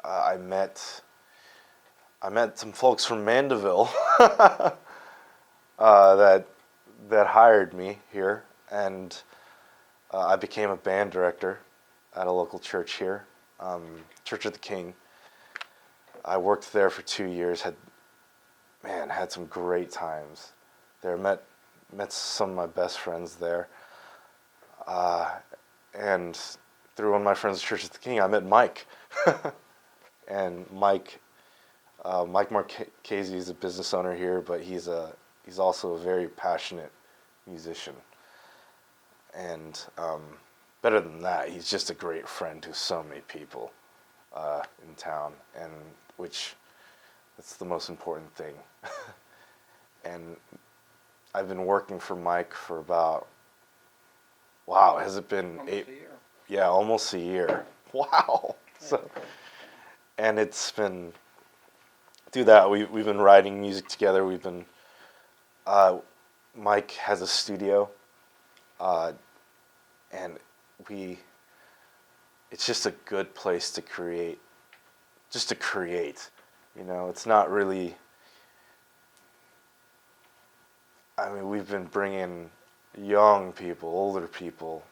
I met some folks from Mandeville that hired me here, and I became a band director at a local church here, Church of the King. I worked there for 2 years. Had some great times there. Met some of my best friends there, and through one of my friends at Church of the King, I met Mike, and Mike Marchese is a business owner here, but he's also a very passionate musician, and better than that, he's just a great friend to so many people in town, and that's the most important thing. And I've been working for Mike for about, wow, has it been almost 8? a year. Yeah, almost a year. Wow. So, and it's been through that we've been writing music together. We've been Mike has a studio, and it's just a good place to create. Just to create, it's not really. I mean, we've been bringing young people, older people.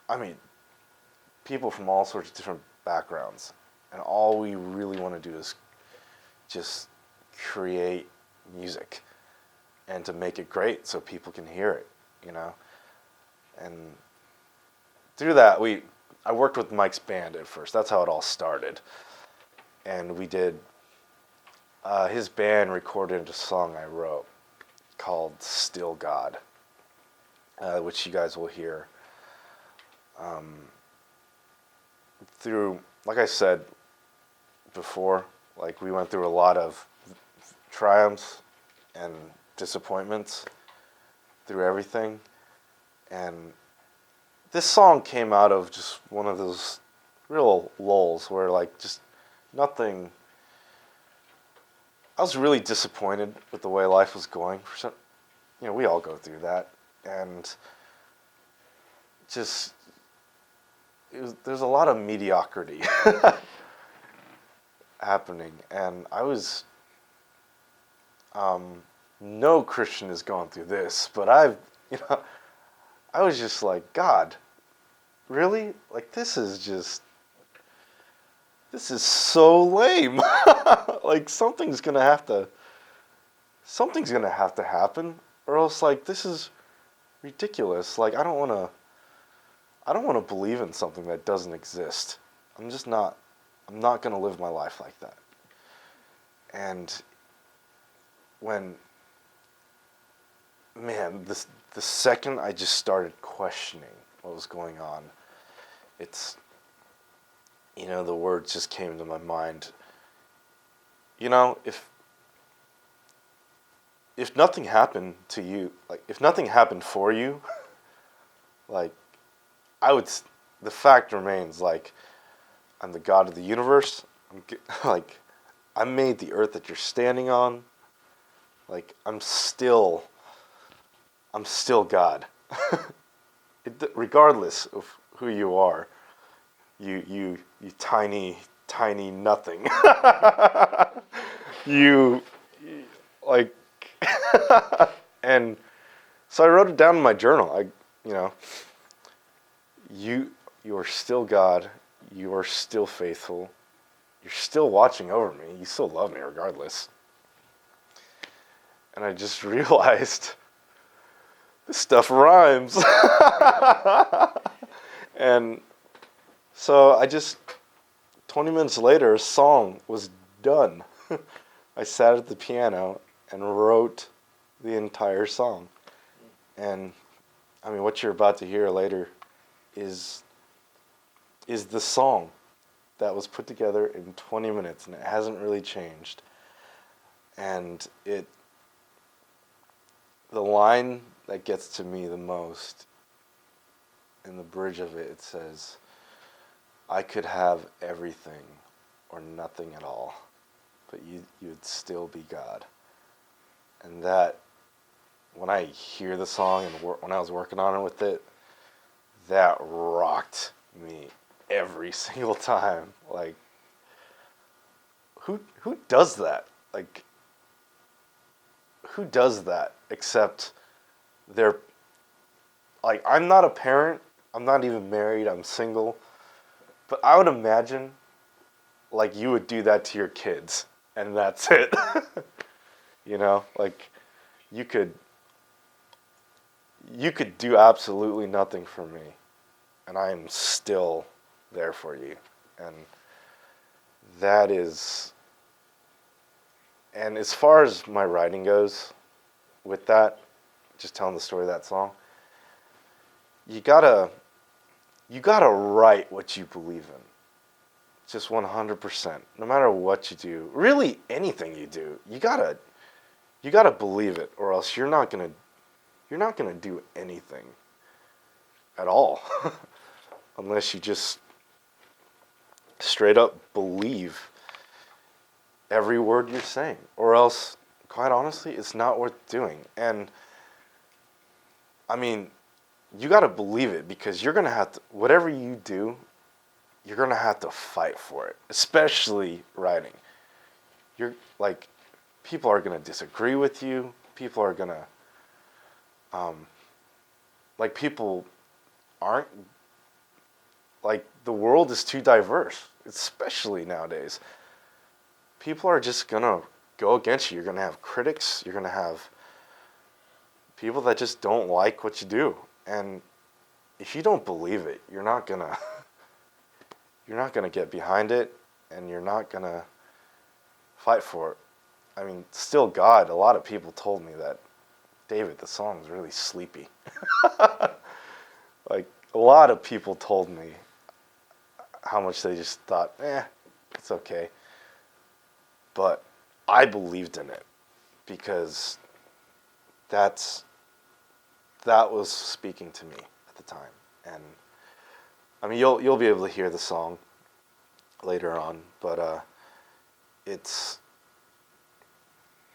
I mean, people from all sorts of different backgrounds, and all we really want to do is just create music and to make it great so people can hear it, And through that, I worked with Mike's band at first. That's how it all started. And we did, his band recorded a song I wrote called Still God, which you guys will hear. Through, like I said before, like we went through a lot of triumphs and disappointments through everything, and this song came out of just one of those real lulls where like just nothing. I was really disappointed with the way life was going. We all go through that, and just there's a lot of mediocrity happening, and I was. No Christian has gone through this, but I was just like, God, really? Like this is so lame. Like something's gonna have to happen, or else like this is ridiculous. Like I don't want to believe in something that doesn't exist. I'm not gonna live my life like that. And the second I just started questioning what was going on, the words just came to my mind. If nothing happened to you, like if nothing happened for you, like the fact remains, like I'm the God of the universe. Like I made the earth that you're standing on. Like I'm still God. Regardless of who you are, you tiny nothing. you like, and so I wrote it down in my journal. You are still God. You are still faithful. You're still watching over me. You still love me regardless. And I just realized this stuff rhymes. And so 20 minutes later, a song was done. I sat at the piano and wrote the entire song. And I mean, what you're about to hear later is the song that was put together in 20 minutes, and it hasn't really changed. And the line that gets to me the most in the bridge of it says, I could have everything or nothing at all, but you'd still be God. And that, when I hear the song and when I was working on it with it, that rocked me every single time. Like, who does that? Like, who does that except they're like, I'm not a parent, I'm not even married, I'm single, but I would imagine like you would do that to your kids and that's it. You know, like you could do absolutely nothing for me and I am still there for you. And that is, and as far as my writing goes with that, just telling the story of that song, you gotta write what you believe in. Just 100%. No matter what you do, really anything you do, you gotta believe it, or else you're not gonna do anything at all, unless you just straight up believe every word you're saying, or else, quite honestly, it's not worth doing. And I mean, you got to believe it, because you're gonna have to, whatever you do, you're gonna have to fight for it, especially writing. You're like, people are gonna disagree with you. People are gonna, like, people aren't, like, the world is too diverse, especially nowadays. People are just gonna go against you. You're gonna have critics. You're gonna have people that just don't like what you do. And if you don't believe it, you're not gonna get behind it, and you're not gonna fight for it. I mean, still God, a lot of people told me that, David, the song is really sleepy. Like, a lot of people told me how much they just thought, it's okay. But I believed in it, because that was speaking to me at the time. And I mean, you'll be able to hear the song later on, but it's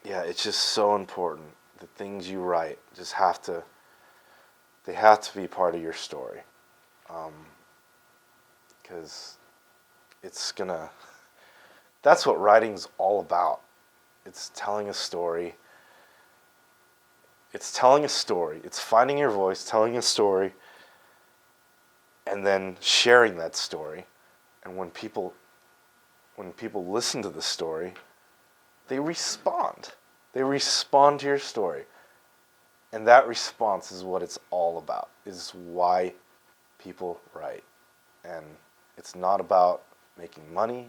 just so important. The things you write just have to be part of your story, because that's what writing's all about. It's telling a story. It's finding your voice, telling a story, and then sharing that story. And when people listen to the story, they respond. They respond to your story. And that response is what it's all about, is why people write. And it's not about making money.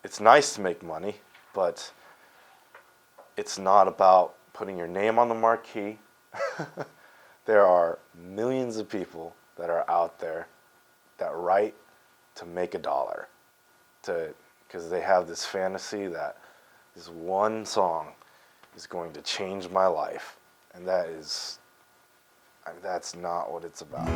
It's nice to make money, but it's not about putting your name on the marquee. There are millions of people that are out there that write to make $1, because they have this fantasy that this one song is going to change my life, and that's not what it's about.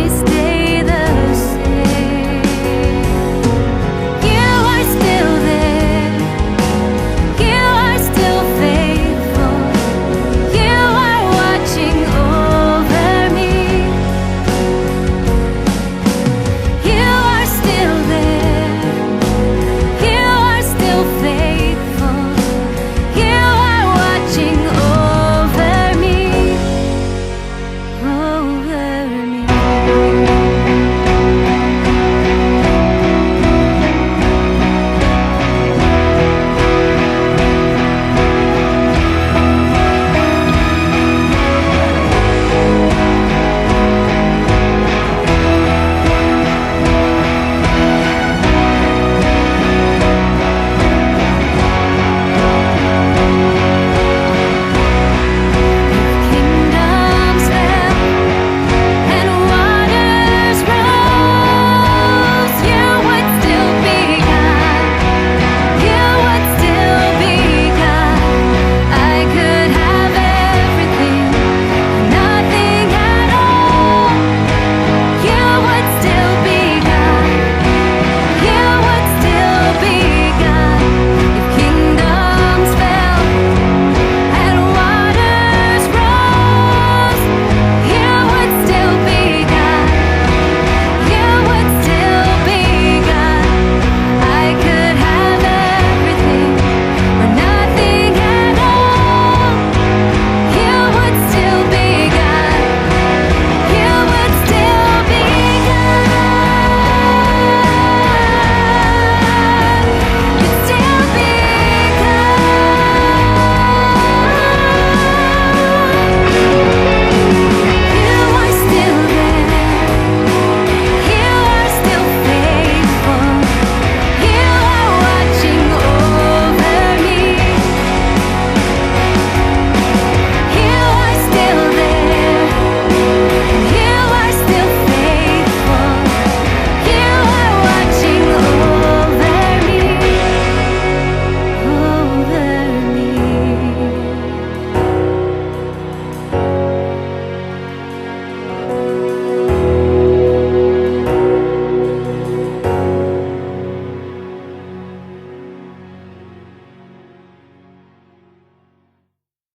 wasted.